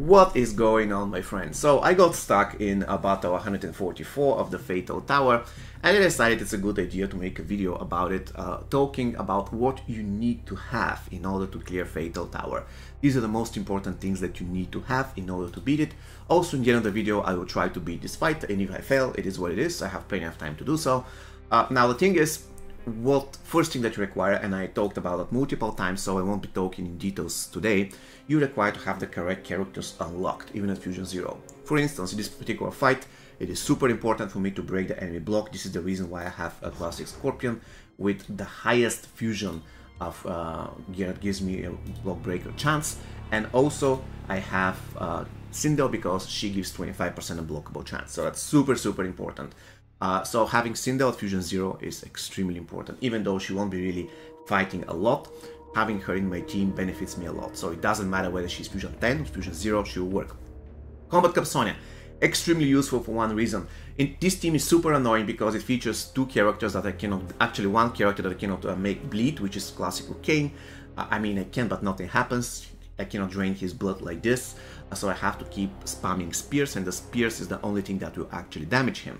What is going on, my friends? So I got stuck in battle 144 of the Fatal Tower, and I decided it's a good idea to make a video about it, talking about what you need to have in order to clear Fatal Tower. These are the most important things that you need to have in order to beat it. Also, in the end of the video, I will try to beat this fight, and if I fail, it is what it is. I have plenty of time to do so. Now the thing is, first thing that you require, and I talked about it multiple times, so I won't be talking in details today, you require to have the correct characters unlocked, even at Fusion 0. For instance, in this particular fight, it is super important for me to break the enemy block. This is the reason why I have a classic Scorpion with the highest fusion of gear that gives me a block breaker chance, and also I have Sindel because she gives 25% unblockable chance, so that's super important. So having Sindel at Fusion 0 is extremely important. Even though she won't be really fighting a lot, having her in my team benefits me a lot. So it doesn't matter whether she's Fusion 10 or Fusion 0, she will work. Combat Cup Sonya, extremely useful for one reason. This team is super annoying because it features two characters that I cannot, actually one character that I cannot make bleed, which is classical Kane. I mean, I can, but nothing happens. I cannot drain his blood like this, so I have to keep spamming spears, and the spears is the only thing that will actually damage him.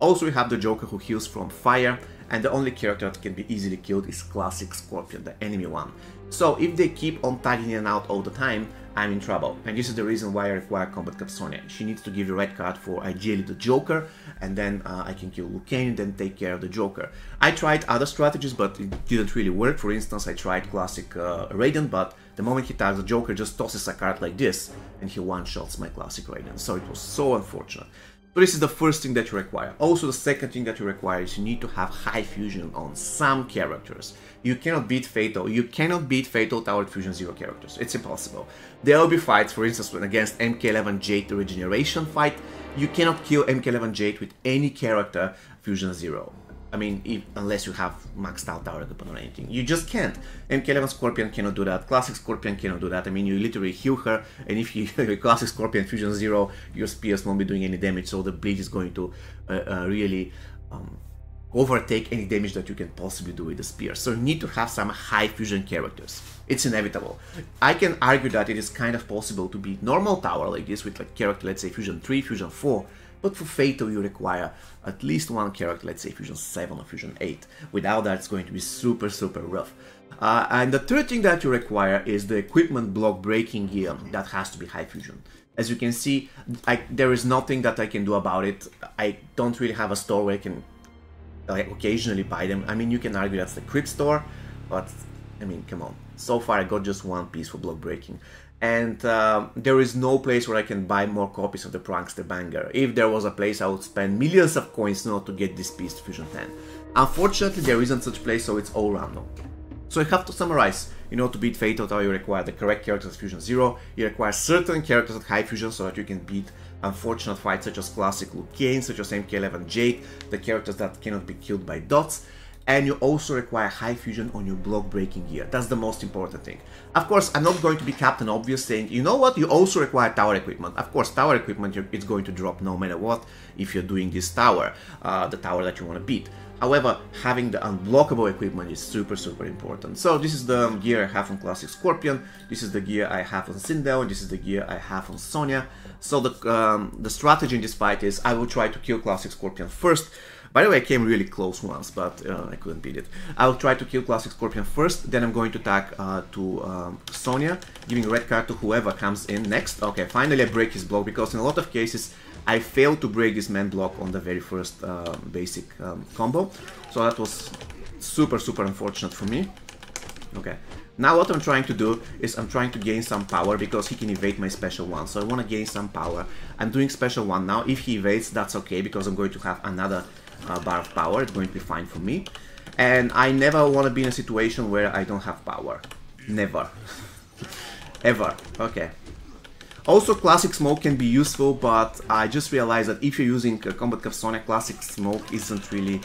Also, we have the Joker who heals from fire, and the only character that can be easily killed is classic Scorpion, the enemy one. So if they keep on tagging in and out all the time, I'm in trouble. And this is the reason why I require Combat Cup Sonya. She needs to give the red card for ideally the Joker, and then I can kill Liu Kang and then take care of the Joker. I tried other strategies, but it didn't really work. For instance, I tried classic Raiden, but the moment he tags the Joker, just tosses a card like this, and he one-shots my classic Raiden. So it was so unfortunate. So this is the first thing that you require. Also, the second thing that you require is you need to have high fusion on some characters. You cannot beat Fatal Tower at Fusion 0 characters. It's impossible. There will be fights, for instance, against MK11 Jade, the Regeneration fight. You cannot kill MK11 Jade with any character Fusion 0. I mean, unless you have maxed out tower equipment or anything. You just can't. MK11 Scorpion cannot do that. Classic Scorpion cannot do that. I mean, you literally heal her, and if you Classic Scorpion Fusion 0, your spears won't be doing any damage, so the bleed is going to really overtake any damage that you can possibly do with the spear. So you need to have some high fusion characters. It's inevitable. I can argue that it is kind of possible to beat normal tower like this with like character, let's say Fusion 3, Fusion 4, but for Fatal you require at least one character, let's say Fusion 7 or Fusion 8. Without that, it's going to be super rough. And the third thing that you require is the equipment block breaking gear that has to be high fusion. As you can see, there is nothing that I can do about it. I don't really have a store where I can occasionally buy them. I mean, you can argue that's the Crypt store, but I mean, come on. So far I got just one piece for block breaking. And there is no place where I can buy more copies of the Prankster Banger. If there was a place, I would spend millions of coins in order to get this piece to Fusion 10. Unfortunately, there isn't such place, so it's all random. So I have to summarize. In order to beat Fatal Tower, you require the correct characters at Fusion 0, you require certain characters at high fusion so that you can beat unfortunate fights such as classic Liu Kang, such as MK11 Jade, the characters that cannot be killed by dots. And you also require high fusion on your block breaking gear. That's the most important thing. Of course, I'm not going to be Captain Obvious saying, you know what, you also require tower equipment. Of course, tower equipment, it's going to drop no matter what if you're doing this tower, the tower that you want to beat. However, having the unblockable equipment is super important. So this is the gear I have on Classic Scorpion, this is the gear I have on Sindel, and this is the gear I have on Sonya. So the strategy in this fight is I will try to kill Classic Scorpion first. By the way, I came really close once, but I couldn't beat it. I'll try to kill Classic Scorpion first, then I'm going to attack to Sonya, giving a red card to whoever comes in next. Okay, finally I break his block, because in a lot of cases I failed to break this man block on the very first basic combo. So that was super unfortunate for me. Okay, now what I'm trying to do is I'm trying to gain some power, because he can evade my special one. So I want to gain some power. I'm doing special one now. If he evades, that's okay, because I'm going to have another bar of power. It's going to be fine for me. And I never want to be in a situation where I don't have power. Never. Ever. Okay. Also, Classic Smoke can be useful, but I just realized that if you're using Combat Cup Sonya, Classic Smoke isn't really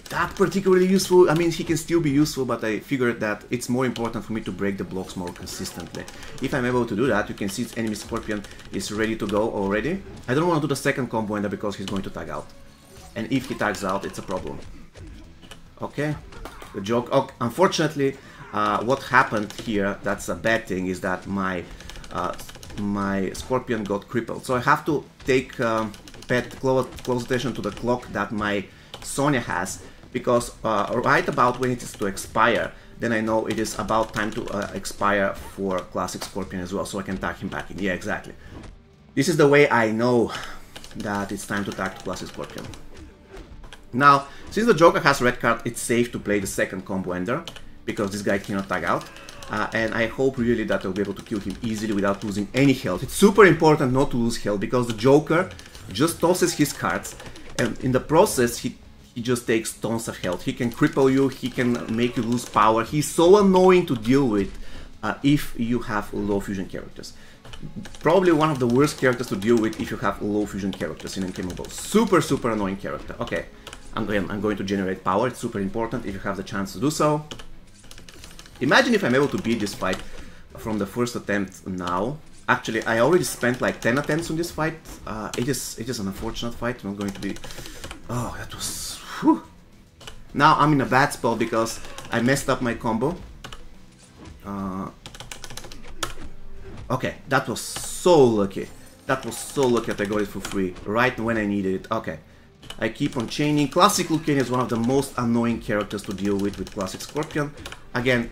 that particularly useful. I mean, he can still be useful, but I figured that it's more important for me to break the blocks more consistently. If I'm able to do that, you can see enemy Scorpion is ready to go already. I don't want to do the second combo ender because he's going to tag out. And if he tags out, it's a problem. Okay, the joke. Oh, unfortunately, what happened here, that's a bad thing, is that my my Scorpion got crippled. So I have to take pay close attention to the clock that my Sonya has, because right about when it is to expire, then I know it is about time to expire for Classic Scorpion as well, so I can tag him back in. Yeah, exactly. This is the way I know that it's time to tag to Classic Scorpion. Now, since the Joker has red card, it's safe to play the second combo ender, because this guy cannot tag out. And I hope really that I'll be able to kill him easily without losing any health. It's super important not to lose health, because the Joker just tosses his cards, and in the process he just takes tons of health. He can cripple you, he can make you lose power. He's so annoying to deal with if you have low fusion characters. Probably one of the worst characters to deal with if you have low fusion characters in mkmobile. Super annoying character. Okay, I'm going to generate power. It's super important if you have the chance to do so. Imagine if I'm able to beat this fight from the first attempt now. Actually, I already spent like 10 attempts on this fight. It is an unfortunate fight. I'm not going to be... Oh, that was... Whew. Now I'm in a bad spot because I messed up my combo. Okay, that was so lucky. That was so lucky that I got it for free, right when I needed it. Okay, I keep on chaining. Classic Lucan is one of the most annoying characters to deal with Classic Scorpion. Again,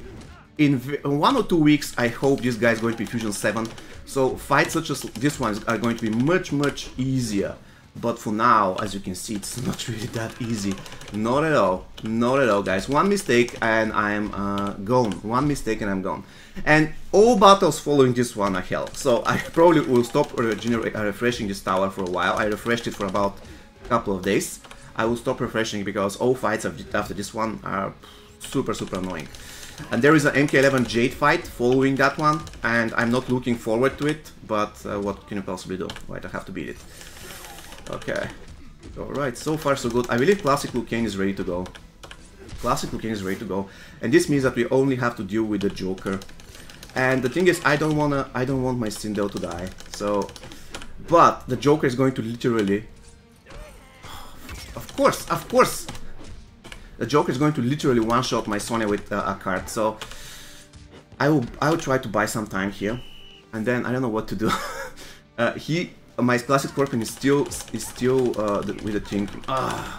in 1 or 2 weeks, I hope this guy is going to be Fusion 7. So fights such as this one are going to be much easier. But for now, as you can see, it's not really that easy. Not at all. Not at all, guys. One mistake and I'm gone. One mistake and I'm gone. And all battles following this one are hell. So I probably will stop refreshing this tower for a while. I refreshed it for about a couple of days. I will stop refreshing because all fights after this one are super annoying. And there is an MK11 Jade fight following that one, and I'm not looking forward to it, but what can you possibly do? Right, I have to beat it. Okay. Alright, so far so good. I believe Classic Liu Kang is ready to go. Classic Liu Kang is ready to go. And this means that we only have to deal with the Joker. And the thing is, I don't want my Sindel to die. So, but the Joker is going to literally... Of course! The Joker is going to literally one-shot my Sonya with a card. So, I will try to buy some time here. And then, I don't know what to do. My Classic Scorpion is still with the thing.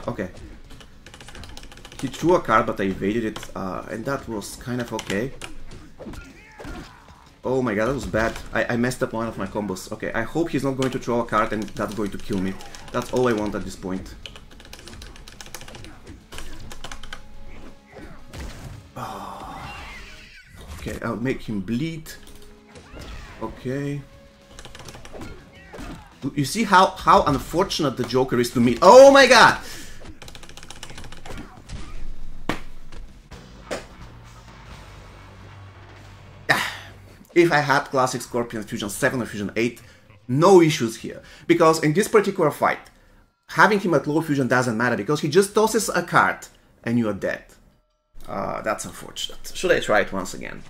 Okay. He threw a card, but I evaded it, and that was kind of okay. Oh my god, that was bad. I messed up one of my combos. Okay, I hope he's not going to throw a card and that's going to kill me. That's all I want at this point. Okay, I'll make him bleed. Okay. You see how unfortunate the Joker is to me. Oh my god! If I had Classic Scorpion Fusion 7 or Fusion 8, no issues here. Because in this particular fight, having him at low fusion doesn't matter because he just tosses a card and you are dead. That's unfortunate. Should I try it once again?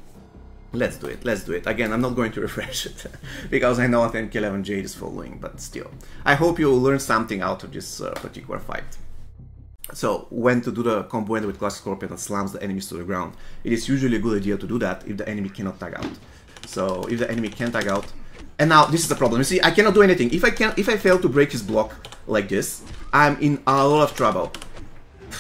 Let's do it, let's do it. Again, I'm not going to refresh it, because I know that MK11 Jade is following, but still. I hope you will learn something out of this particular fight. So, when to do the combo end with Classic Scorpion that slams the enemies to the ground. It is usually a good idea to do that if the enemy cannot tag out. So, if the enemy can tag out... And now, this is the problem. You see, I cannot do anything. If I fail to break his block like this, I'm in a lot of trouble.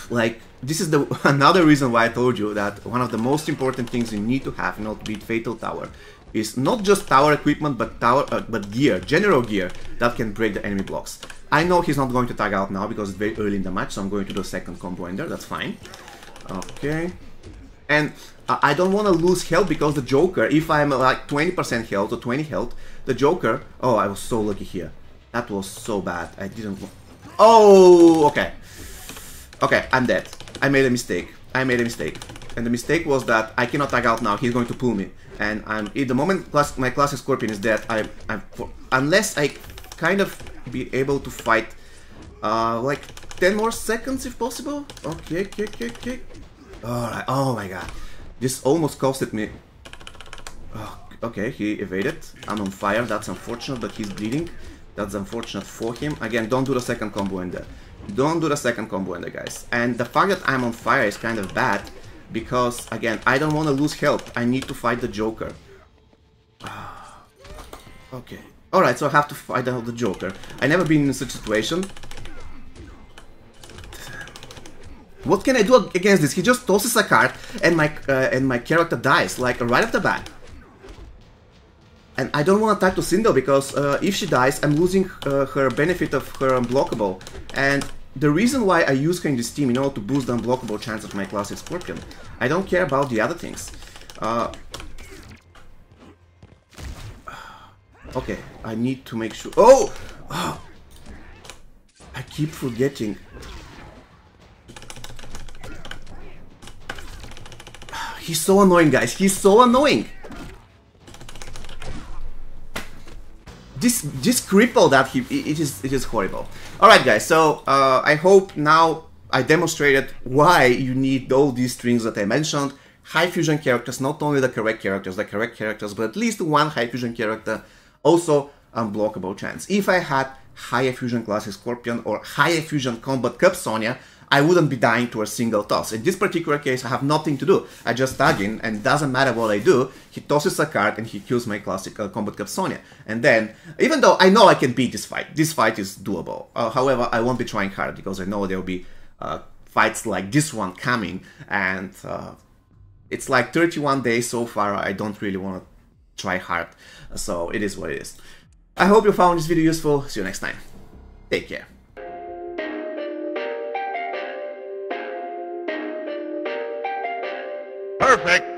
Like... This is another reason why I told you that one of the most important things you need to have in order to beat Fatal Tower is not just tower equipment, but gear, general gear that can break the enemy blocks. I know he's not going to tag out now because it's very early in the match, so I'm going to do a second combo ender. That's fine. Okay, and I don't want to lose health because the Joker, if I'm like 20% health or 20 health, the Joker. Oh, I was so lucky here. That was so bad. I didn't. Oh, okay. Okay, I'm dead. I made a mistake. And the mistake was that I cannot tag out now. He's going to pull me. And at the moment my Classic Scorpion is dead, unless I kind of be able to fight like 10 more seconds if possible. Okay. Alright, oh my god. This almost costed me. Oh, okay, he evaded. I'm on fire. That's unfortunate, but he's bleeding. That's unfortunate for him. Again, don't do the second combo ender. Don't do the second combo ender, guys. And the fact that I'm on fire is kind of bad because, again, I don't want to lose health. I need to fight the Joker. Okay. Alright, so I have to fight out the Joker. I never been in such a situation. What can I do against this? He just tosses a card and my character dies, like right off the bat. And I don't want to attack to Sindel because if she dies, I'm losing her benefit of her unblockable. And the reason why I use her in this team in order to boost the unblockable chance of my classic Scorpion. I don't care about the other things. Okay, I need to make sure. Oh! I keep forgetting. He's so annoying, guys. He's so annoying. This cripple that it is horrible. All right, guys. So I hope now I demonstrated why you need all these strings that I mentioned. High fusion characters, not only the correct characters, but at least one high fusion character. Also, unblockable chance. If I had higher fusion classic Scorpion or higher fusion combat Cup Sonya, I wouldn't be dying to a single toss. In this particular case, I have nothing to do. I just tag in, and it doesn't matter what I do, he tosses a card and he kills my classic combat Cup Sonya. And then, even though I know I can beat this fight is doable. However, I won't be trying hard because I know there will be fights like this one coming, and it's like 31 days so far. I don't really want to try hard, so it is what it is. I hope you found this video useful. See you next time. Take care. Perfect.